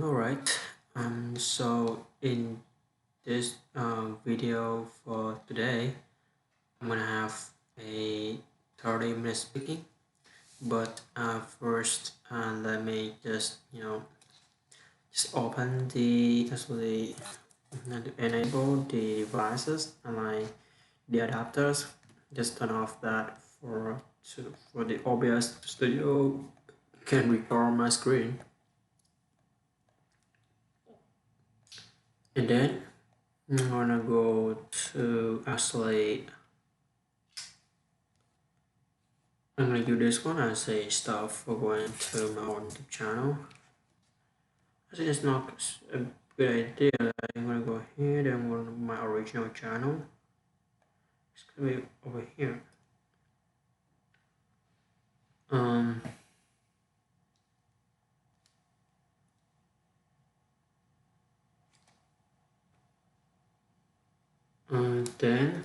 All right. So in this video for today, I'm gonna have a 30-minute speaking. But first, let me just open the actually enable the devices and like the adapters. Just turn off that for the OBS Studio can record my screen, and then I'm gonna go to I'm gonna use this one as a start for going to my own YouTube channel. I think it's not a good idea. I'm gonna go here, then go to my original channel. It's gonna be over here. Um, then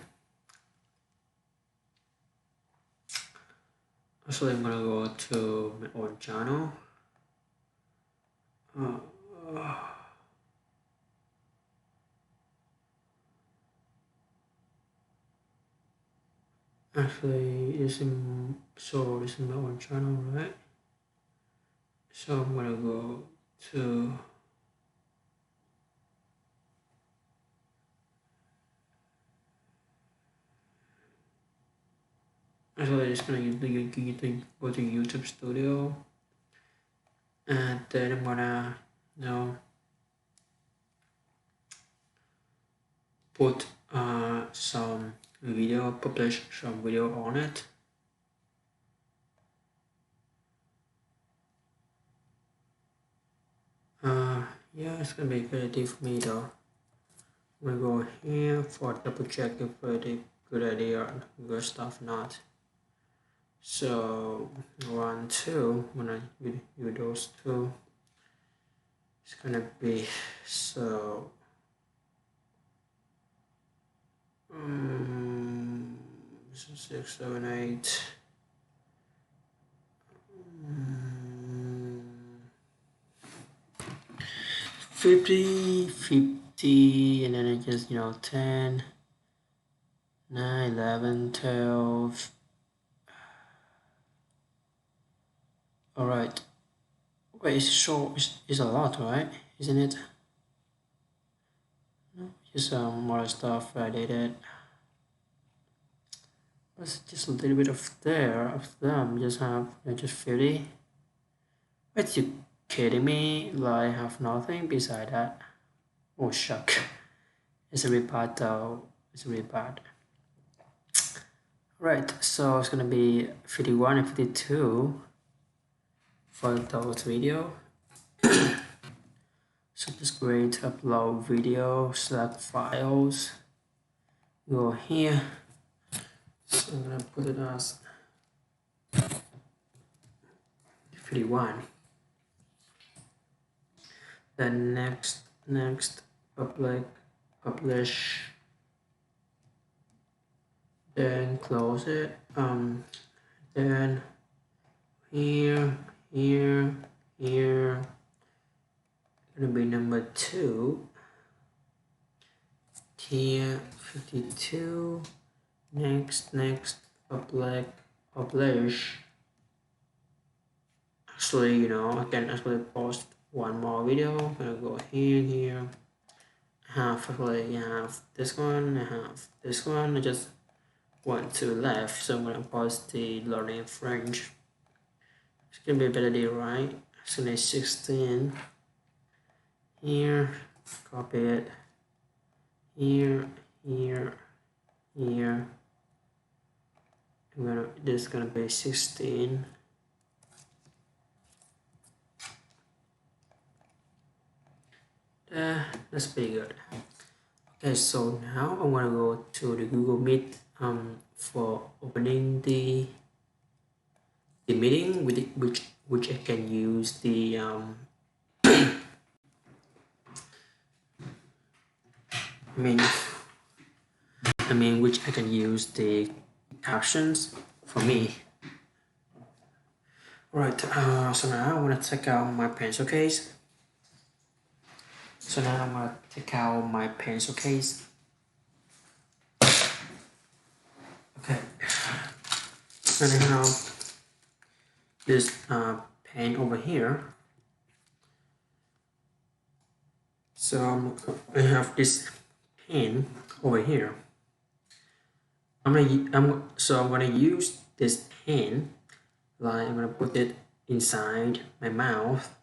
actually I'm gonna go to my own channel. Actually, it's in my own channel, right? So I'm gonna go to actually just gonna go to YouTube Studio, and then I'm gonna put some video, publish some video on it. Yeah, it's gonna be a good idea for me though. I'm gonna go here for double check if it's a good idea or good stuff or not. So 1, 2, when I use those two, it's gonna be so 6, 7, 8. 50, 50, and then I just 10, 9, 11, 12. All right. Wait, it's a lot, right? Isn't it? No, just more stuff I did it. But just a little bit of them. Just have just 50. What, you kidding me? Like have nothing beside that? Oh shuck. It's a really bad though. It's really bad. Right, so it's gonna be 51 and 52 for those video. So just great, upload video, select files, go here. So I'm gonna put it as 51. Then next publish, then close it. Then here gonna be number 2 here, 52. Next publish. Actually, I can actually post one more video. I'm gonna go here. I have this one, I have this one. I just went to left, so I'm gonna post the learning French. It's gonna be a better deal, right? So it's 16 here, copy it here. This is gonna be 16. That's pretty good. Okay, so now I'm gonna go to the Google Meet for opening the meeting with which I can use the which I can use the captions for me. Alright, so now I want to take out my pencil case. So now I'm gonna take out my pencil case. Okay, and I have this pen over here. So I have this pen over here. I'm gonna use this pen. Like I'm gonna put it inside my mouth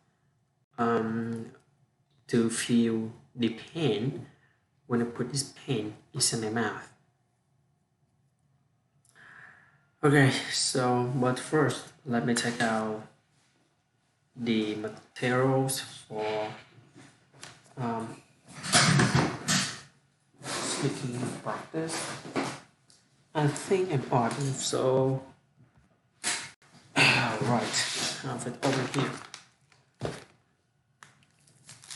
to feel the pen when I put this pen inside my mouth. Okay, so but first let me take out the materials for speaking practice. I think important, so right, have it over here.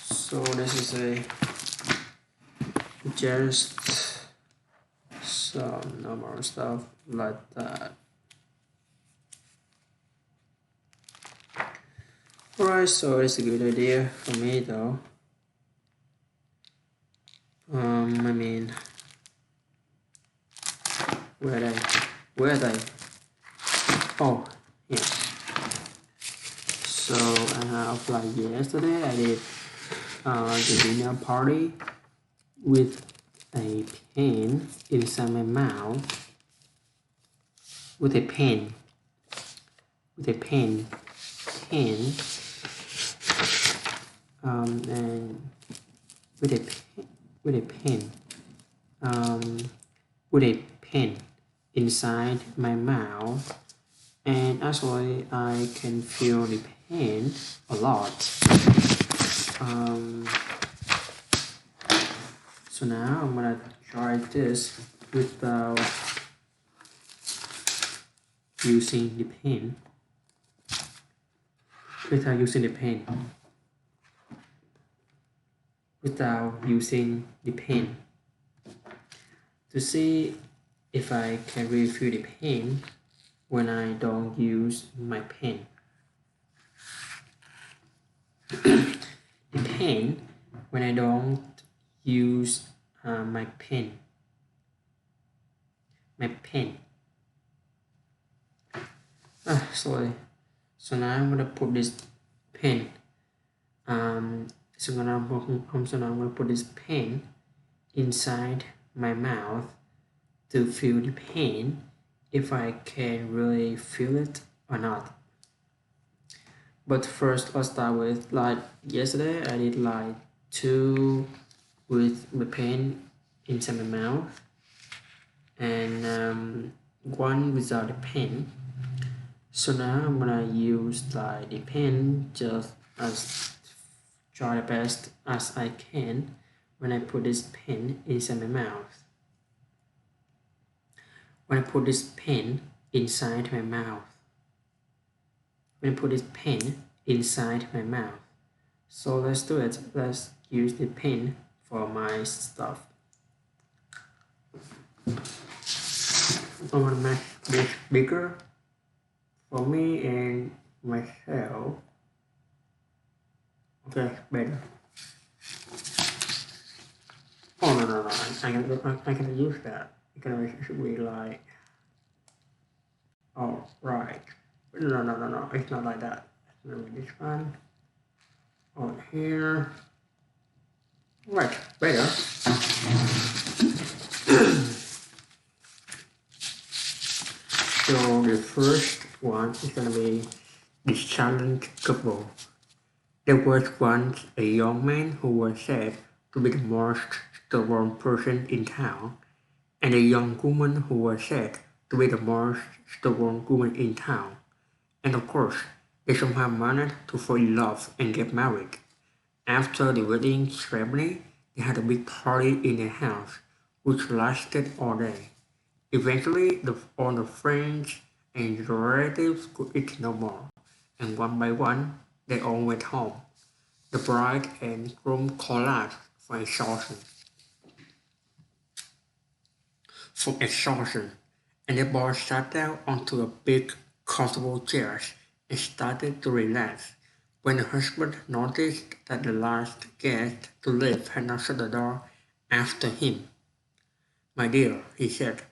So this is a just some normal stuff like that. Alright, so it's a good idea for me though. I mean, where are they? Oh, yeah. So I have like yesterday I did the dinner party with a pen inside my mouth. With a pen. And with a pen inside my mouth, and actually I can feel the pain a lot. So now I'm gonna try this without using the pen. Without using the pen. To see if I can really feel the pain when I don't use my pen. The pain when I don't use my pen. Sorry. So now I'm gonna put this pen. So now I'm gonna put this pen inside my mouth to feel the pain, if I can really feel it or not. But first I'll start with, like yesterday I did like 2 with the pen inside my mouth and 1 without the pen. So now I'm gonna use like the pen just as try the best as I can when I put this pen inside my mouth. When I put this pen inside my mouth. So let's do it. Let's use the pen for my stuff. I'm gonna make this bigger for me and myself. Okay, better. Oh no! I can use that. It should be like. Oh right. No! It's not like that. Let me this one. On here. Right, better. So the first one is gonna be this challenge couple. There was once a young man who was said to be the most stubborn person in town, and a young woman who was said to be the most stubborn woman in town. And of course, they somehow managed to fall in love and get married. After the wedding ceremony, they had a big party in their house, which lasted all day. Eventually, all the friends and relatives could eat no more, and one by one, they all went home. The bride and groom collapsed from exhaustion, and the boy sat down onto a big, comfortable chair and started to relax. When the husband noticed that the last guest to leave had not shut the door after him, "My dear," he said,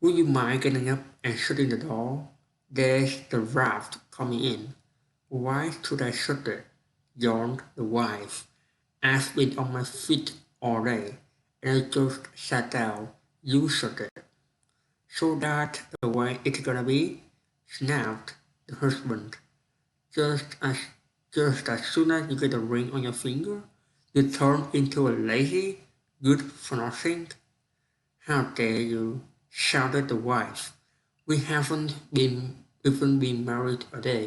"would you mind getting up and shutting the door? There's the draft coming in." "Why should I shut it?" yawned the wife. "I've been on my feet all day, and I just sat down. You shut it." "So that's the way it's gonna be?" snapped the husband. Just as just as soon as you get a ring on your finger, you turn into a lazy, good-for-nothing. "How dare you!" shouted the wife. "We haven't even been married a day,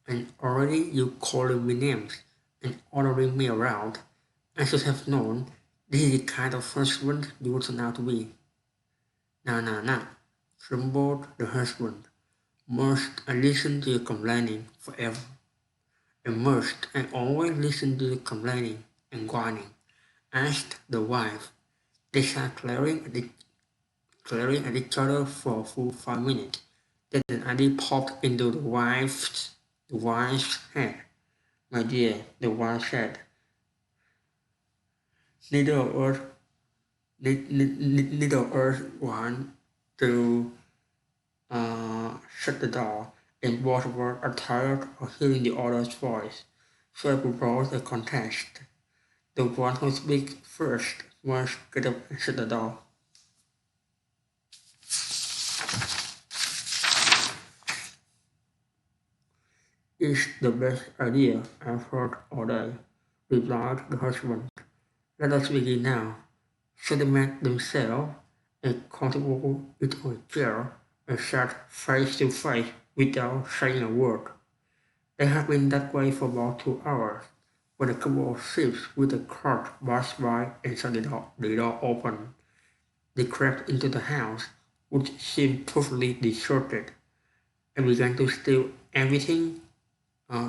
and already you calling me names and ordering me around. I should have known this is the kind of husband you would turn out to be." "Nah, nah, nah," trembled the husband. "Must I listen to your complaining forever? And must I always listen to your complaining and whining?" asked the wife. They sat glaring at each other for a full 5 minutes. Then an idea popped into the wife's head. "My dear," the wife said, "neither of us, neither of us want to shut the door, and both of us are tired of hearing the other's voice. So I propose a contest. The one who speaks first must get up and shut the door." "It's the best idea I've heard all day," replied the husband. "Let us begin now." So they made themselves a comfortable little chair and sat face to face without saying a word. They had been that way for about 2 hours when a couple of ships with a cart passed by and saw the door open. They crept into the house, which seemed totally deserted, and began to steal everything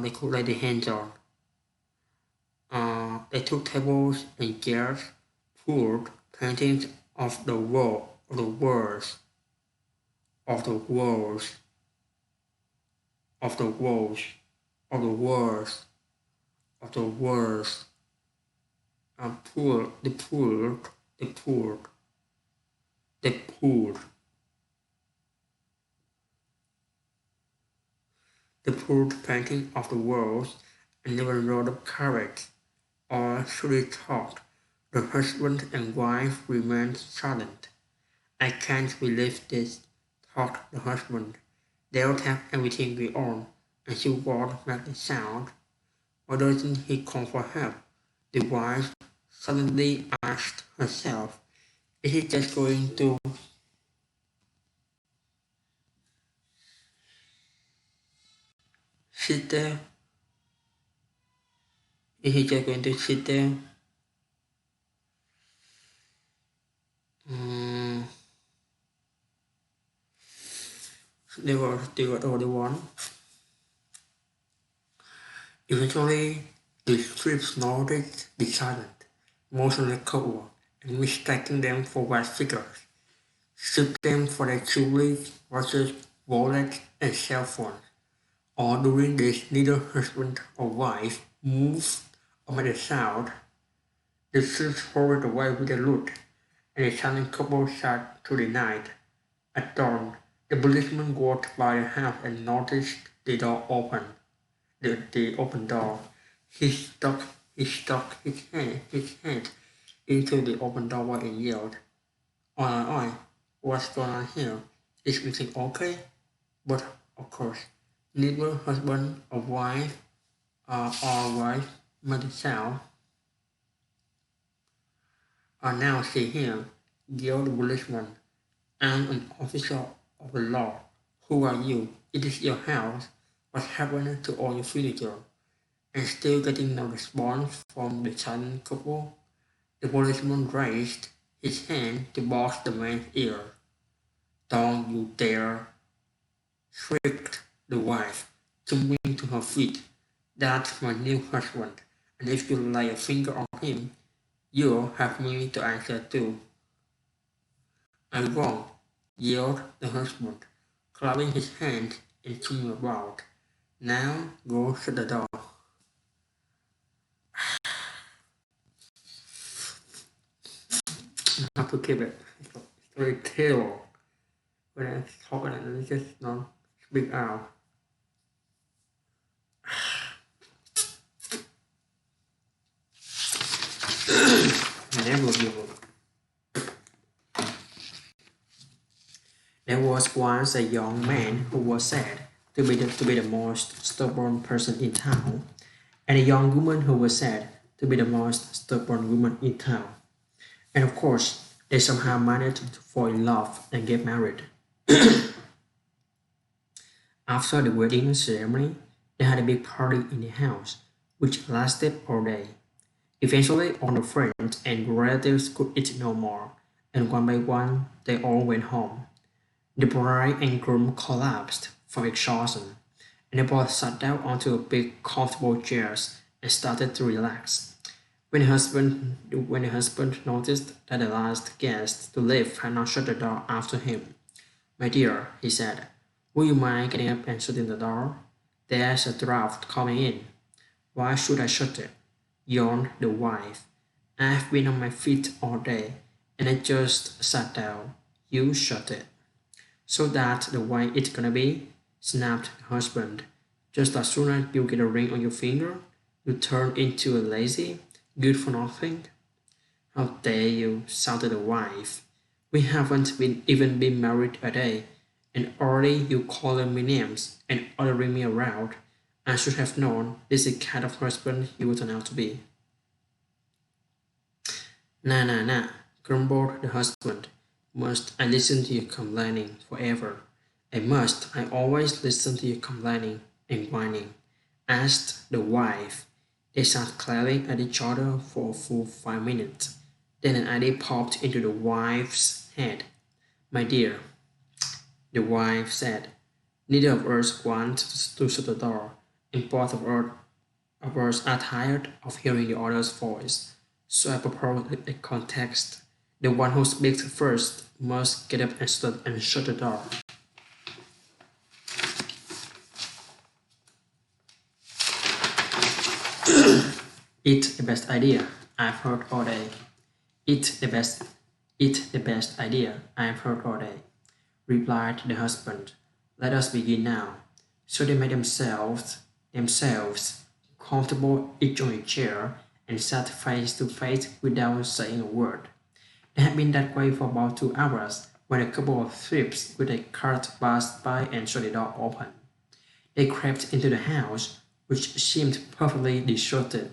they could lay their hands on. They took tables and chairs, pulled paintings of the wall, of the walls, of the walls, of the walls, of the walls, of the walls, and they pulled, they pulled, they pulled painting of the walls, and never rode up carriage, or should it talk. The husband and wife remained silent. "I can't believe this," thought the husband. "They'll have everything we own, and she won't make a sound. Why doesn't he call for help?" The wife suddenly asked herself. Is he just going to sit there? Is he just going to sit there? Mm, they got all they want. Eventually, the strips noticed the silent, motionless couple and mistaking them for white figures, stripped them for their jewelry, watches, wallets, and cell phones. All during this, neither husband or wife moved or made a sound. The strips hurried away with a loot, and the silent couple sat through the night. At dawn, the policeman walked by the house and noticed the door open. The open door. He stuck his head into the open doorway and yelled, "Oi, oi, oi, what's going on here? Is everything okay?" But of course, neither husband or wife made a sound. "Now see here," yelled the policeman. "I'm an officer of the law. Who are you? It is your house. What happened to all your furniture?" And still getting no response from the silent couple, the policeman raised his hand to box the man's ear. "Don't you dare!" shrieked the wife, jumping to her feet. "That's my new husband, and if you lay a finger on him, you'll have me to answer to." "I won't," yelled the husband, clapping his hands and swinging about. "Now go shut the door." I have to keep it very clear when I talk and I just not speak out. Never give up. There was once a young man who was said to be the most stubborn person in town, and a young woman who was said to be the most stubborn woman in town. And of course, they somehow managed to fall in love and get married. After the wedding ceremony, they had a big party in the house, which lasted all day. Eventually, all the friends and relatives could eat no more, and one by one, they all went home. The bride and groom collapsed from exhaustion, and they both sat down onto big, comfortable chairs and started to relax. When the husband noticed that the last guest to leave had not shut the door after him, "My dear," he said, "would you mind getting up and shutting the door? There's a draft coming in." "Why should I shut it?" yawned the wife. "I've been on my feet all day, and I just sat down. You shut it." "So that's the way it's gonna be?" snapped the husband. "Just as soon as you get a ring on your finger, you turn into a lazy, good for nothing?" "How dare you!" shouted the wife. "We haven't even been married a day, and already you calling me names and ordering me around. I should have known this is the kind of husband you would turn out to be." "Nah, nah, nah," grumbled the husband. "Must I listen to you complaining forever? I always listen to you complaining and whining?" asked the wife. They sat glaring at each other for a full 5 minutes. Then an idea popped into the wife's head. "My dear," the wife said, "neither of us want to shut the door, and both of us are tired of hearing the other's voice. So I propose a context. The one who speaks first must get up and shut the door." "It's the best idea I've heard all day." "It's the best, it's the best idea I've heard all day," replied the husband. "Let us begin now." So they made themselves comfortable each on a chair and sat face to face without saying a word. They had been that way for about 2 hours when a couple of thieves with a cart passed by and saw the door open. They crept into the house, which seemed perfectly deserted,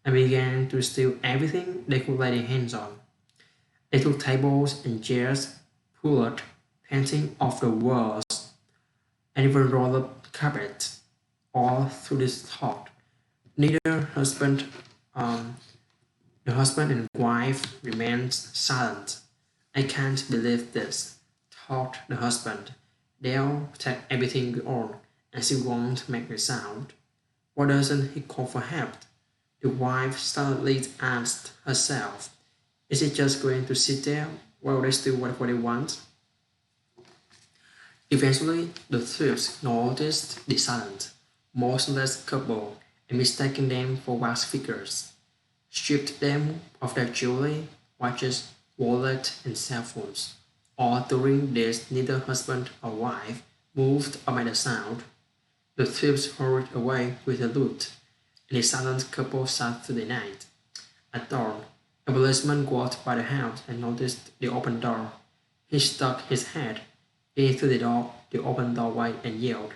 and began to steal everything they could lay their hands on. They took tables and chairs, pulled painting off the walls, and even rolled up carpets. All through this thought, neither husband, um, the husband and wife remained silent. "I can't believe this," thought the husband. "They'll take everything we own, and she won't make a sound. Why doesn't he call for help?" The wife silently asked herself. "Is he just going to sit there while they do whatever they want?" Eventually, the thieves noticed the silent, motionless couple and mistaking them for wax figures, stripped them of their jewelry, watches, wallet, and cell phones. All during this, neither husband or wife moved or made a sound. The thieves hurried away with the loot, and the silent couple sat through the night. At dawn, a policeman walked by the house and noticed the open door. He stuck his head into the open doorway and yelled,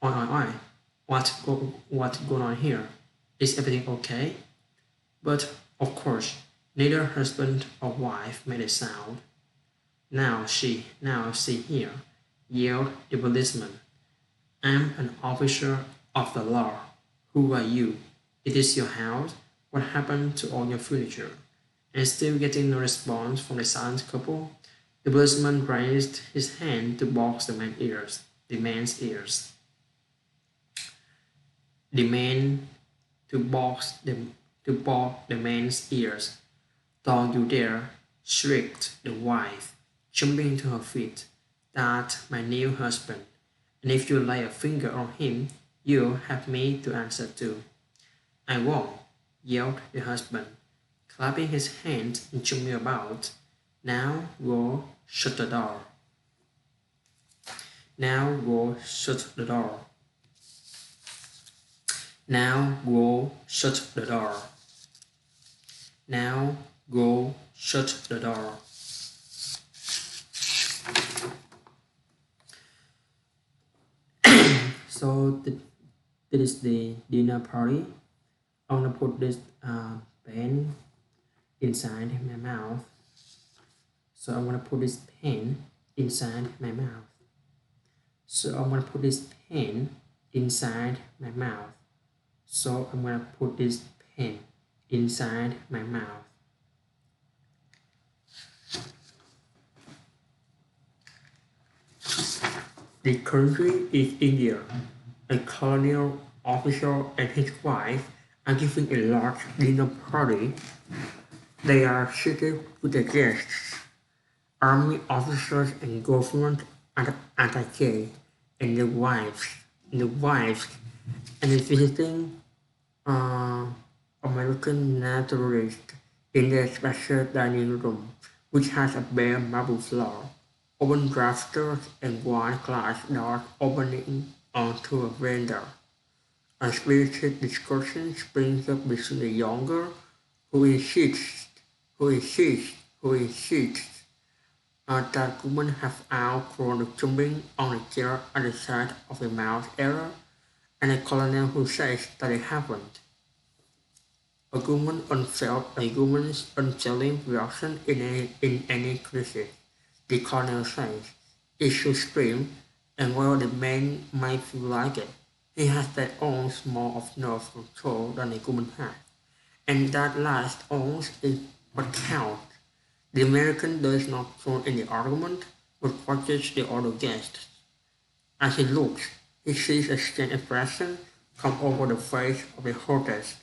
"Oi, oi, oi! What's going on here? Is everything okay?" But, of course, neither husband or wife made a sound. Now see here," yelled the policeman. "I'm an officer of the law. Who are you? It is your house. What happened to all your furniture?" And still getting no response from the silent couple, the policeman raised his hand to box the man's ears. The man to box the man's ears. "Don't you dare!" shrieked the wife, jumping to her feet. "That's my new husband, and if you lay a finger on him, you'll have me to answer to." "I won't," yelled the husband, clapping his hands and jumping about. Now go shut the door. Now go shut the door. Now go shut the door. Now go shut the door. So this is the dinner party. I'm gonna put this pen inside my mouth. So I'm gonna put this pen inside my mouth. So I'm gonna put this pen inside my mouth. So I'm gonna put this pen inside my mouth. The country is India. A colonial officer and his wife are giving a large dinner party. They are seated with the guests, army officers and government attaché, and the wives, and the visiting American naturalist in their special dining room, which has a bare marble floor, open drafters, and wide glass doors opening onto a veranda. A spirited discussion springs up between the younger, who insists, that women have outgrown jumping on a chair at the side of a mouse era, and a colonel who says that they haven't. A woman's unfailing reaction in any crisis. The colonel says it should scream, and while the man might feel like it, he has that ounce more of nerve control than a woman has, and that last ounce is what counts. The American does not join in the argument, but watches the other guests. As he looks, he sees a strange expression come over the face of the hostess.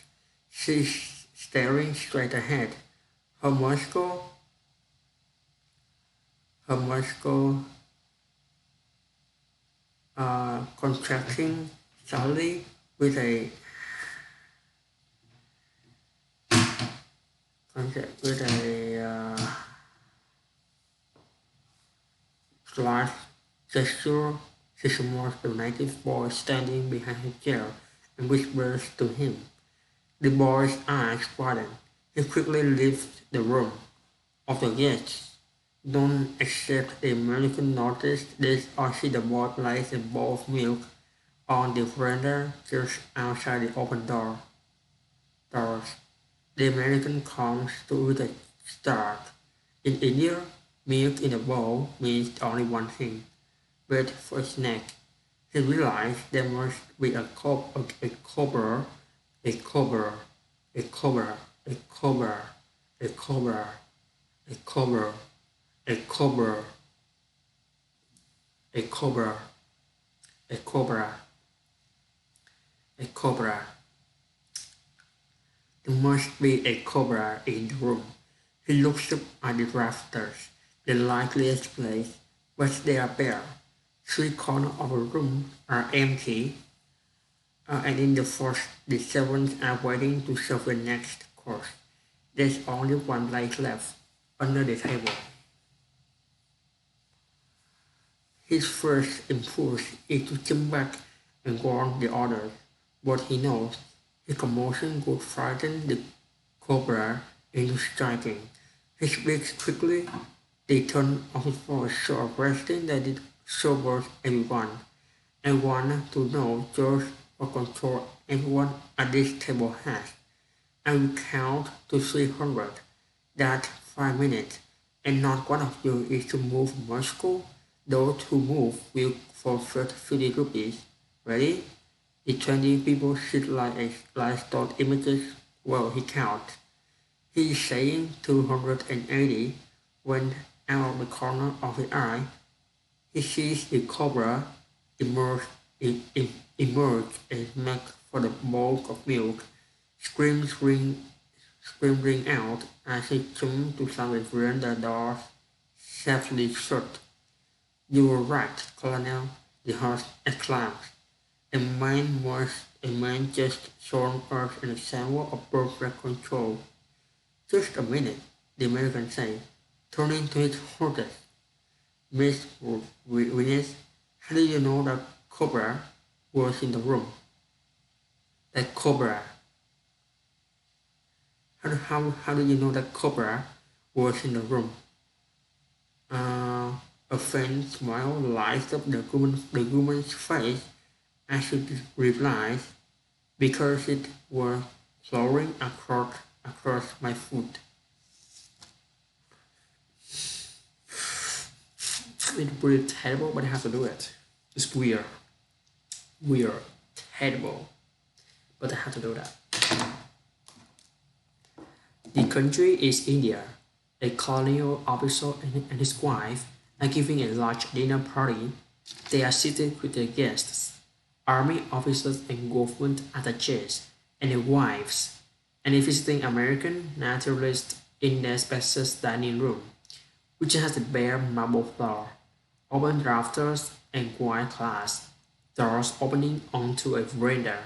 She's staring straight ahead, her muscle contracting slightly with a slight gesture. She summons the native boy standing behind her chair and whispers to him. The boy's eyes widen. He quickly leaves the room. Of the guests, don't accept the American notice this or see the boy place a bowl of milk on the veranda just outside the open doors. The American comes to with a start. In India, milk in a bowl means only one thing: wait for a snack. He realized there must be a cobra, a cobra, a cobra, a cobra, a cobra, a cobra, a cobra, a cobra, a cobra, a cobra. There must be a cobra in the room. He looks up at the rafters, the likeliest place, but they are bare. Three corners of the room are empty, and in the first, the servants are waiting to serve the next course. There's only one place left, under the table. His first impulse is to jump back and warn the others, but he knows his commotion would frighten the cobra into striking. He speaks quickly, the tone of his voice so arresting that it sobers everyone. I want to know just what control everyone at this table has. I will count to 300. That's 5 minutes, and not one of you is to move Moscow. Those who move will forfeit 50 rupees. Ready? The 20 people sit like stock images while he counts. He is saying 280 when out of the corner of his eye he sees the cobra emerge, emerge and make for the bowl of milk. Screams ring out as he jumps to slam the veranda doors safely shut. You were right, Colonel, the host exclaims. A man just shown us an example of perfect control. Just a minute, the American said, turning to his hostess. Miss Venus, how do you know that Cobra was in the room? That Cobra. How do you know that Cobra was in the room? Uh, a faint smile lights up the woman's face as she replies, because it was flowing across my foot. It's pretty terrible, but I have to do it. It's weird. Weird. Terrible. But I have to do that. The country is India. A colonial officer and his wife are giving a large dinner party. They are seated with their guests, army officers and government attaches, and their wives, and a visiting American naturalist in their spacious dining room, which has a bare marble floor, open rafters, and white glass doors opening onto a veranda.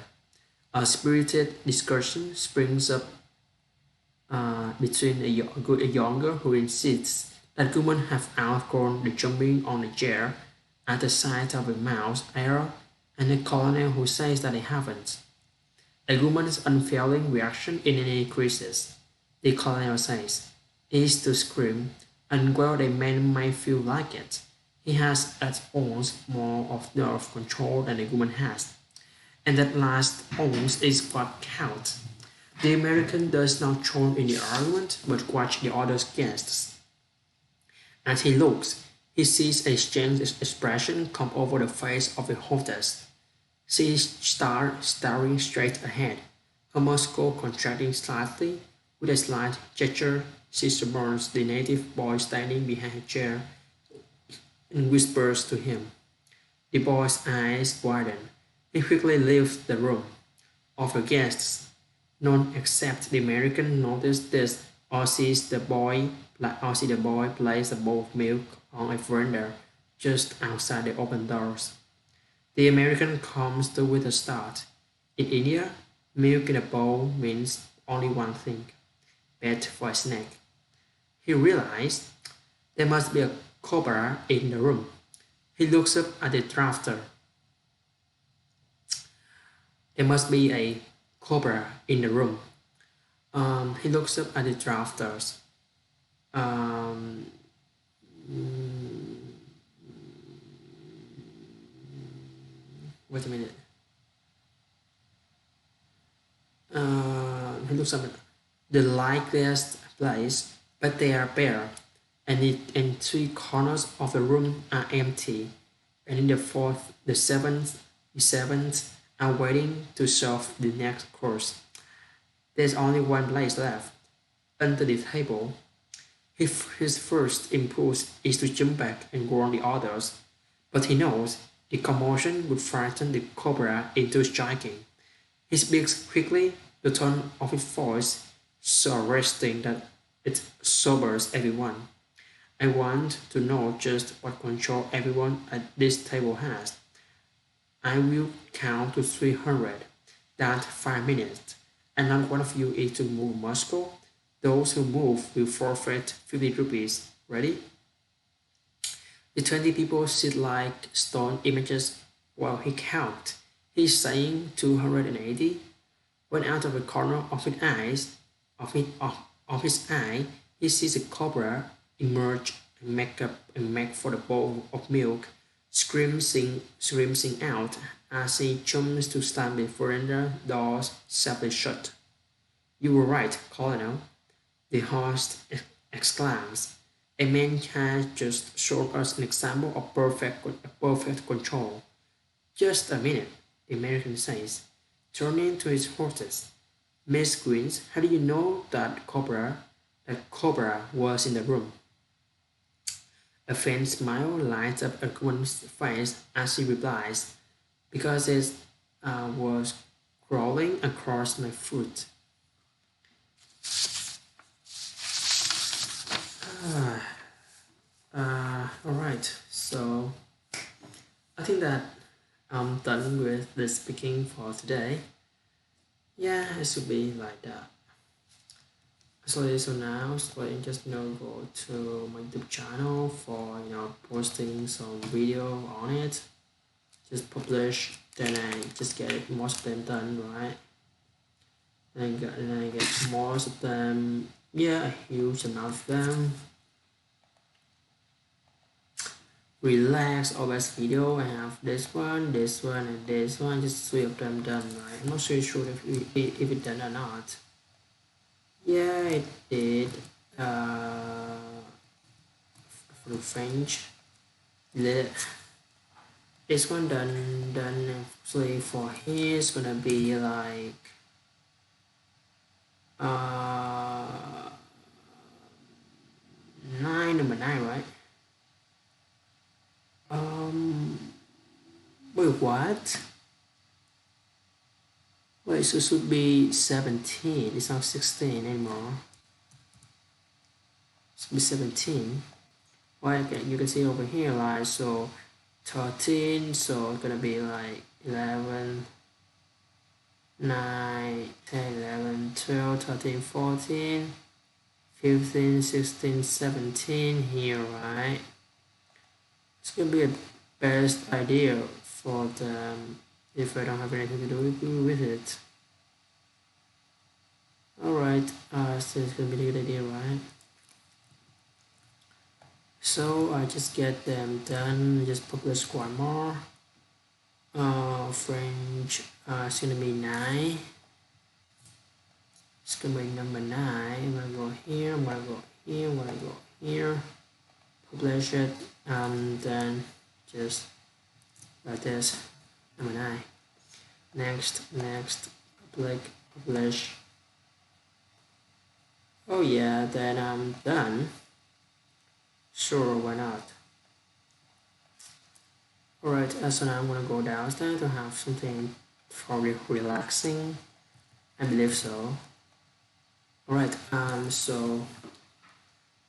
A spirited discussion springs up between a younger who insists that women have outgrown the jumping on a chair at the sight of a mouse era, and a colonel who says that they haven't. A woman's unfailing reaction in any crisis, the colonel says, is to scream, and while a man might feel like it, he has at once more of nerve control than a woman has, and that last ounce is what counts. The American does not join in the argument, but watch the other guests. As he looks, he sees a strange expression come over the face of the hostess. She is staring straight ahead, her muscle contracting slightly. With a slight gesture, she suborns the native boy standing behind her chair and whispers to him. The boy's eyes widen. He quickly leaves the room. Of the guests, none except the American notice this or see the boy place a bowl of milk on a veranda just outside the open doors. The American comes to with a start. In India, milk in a bowl means only one thing: bed for a snack. He realized there must be a cobra in the room. He looks up at the drafter. There must be a cobra in the room. He looks up at the drafters. Um, Wait a minute. He looks up at the likeliest place, but they are bare, and three corners of the room are empty, and in the fourth, the seventh are waiting to serve the next course. There's only one place left, under the table. His first impulse is to jump back and warn the others, but he knows the commotion would frighten the cobra into striking. He speaks quickly, the tone of his voice so arresting that it sobers everyone. I want to know just what control everyone at this table has. I will count to 300. That's 5 minutes. And not one of you is to move muscle. Those who move will forfeit 50 rupees. Ready? The 20 people sit like stone images while he counts. He's saying 280. When out of the corner of his eyes, of his eye, he sees a cobra emerge and make for the bowl of milk, screaming out as he jumps to slam the veranda doors safely shut. You were right, Colonel, the host exclaims. A man has just shown us an example of perfect control. Just a minute, the American says, turning to his hostess. Miss Queens, how do you know that cobra was in the room? A faint smile lights up a woman's face as she replies, because it was crawling across my foot. Alright, so I think that I'm done with the speaking for today. Yeah, it should be like that. So now, just go to my YouTube channel for posting some video on it. Just publish, then I just get most of them done, right? And I get most of them, yeah, a huge amount of them. Relax OS video. I have this one, and this one, just 3 of them done, right? I'm not really sure if it done or not. Yeah, it did. For the French, this one done actually. For here it's gonna be like number 9, right? Wait, what? Wait, so it should be 17. It's not 16 anymore. It should be 17. Well, you can see over here, like, so 13, so it's gonna be like 11, 9, 10, 11, 12, 13, 14, 15, 16, 17 here, right? It's gonna be a best idea for the if I don't have anything to do with it. Alright, so it's gonna be a good idea, right? So I just get them done, just publish one more. French, it's gonna be 9. It's gonna be number 9. I'm gonna go here, I'm gonna go here, I'm gonna go here, publish it, and then just like this, number 9. Next, publish. Oh yeah, then I'm done. Sure, why not? Alright, so now I'm gonna go downstairs to have something probably relaxing. I believe so. Alright, so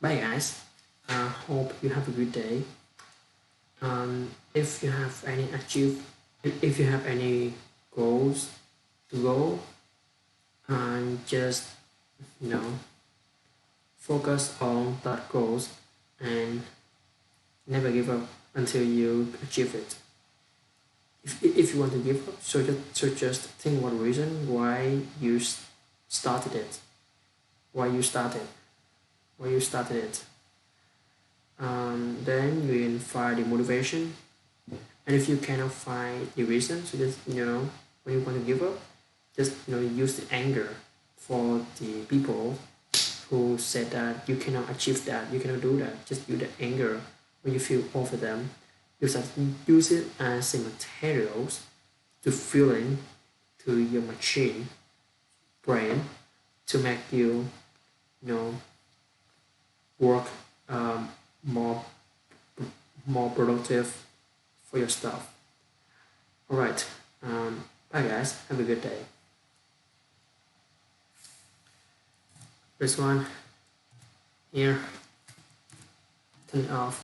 bye guys. Hope you have a good day. If you have if you have any goals to go, and just focus on that goals and never give up until you achieve it. If you want to give up, so just think one reason why you started it, why you started it. Then you find the motivation, and if you cannot find the reason, so just when you want to give up, just use the anger for the people who said that you cannot achieve that, you cannot do that. Just use the anger when you feel over them. Use it as a materials to fueling to your machine brain to make you work more productive for your stuff. Alright, bye guys, have a good day. This one here, turn it off.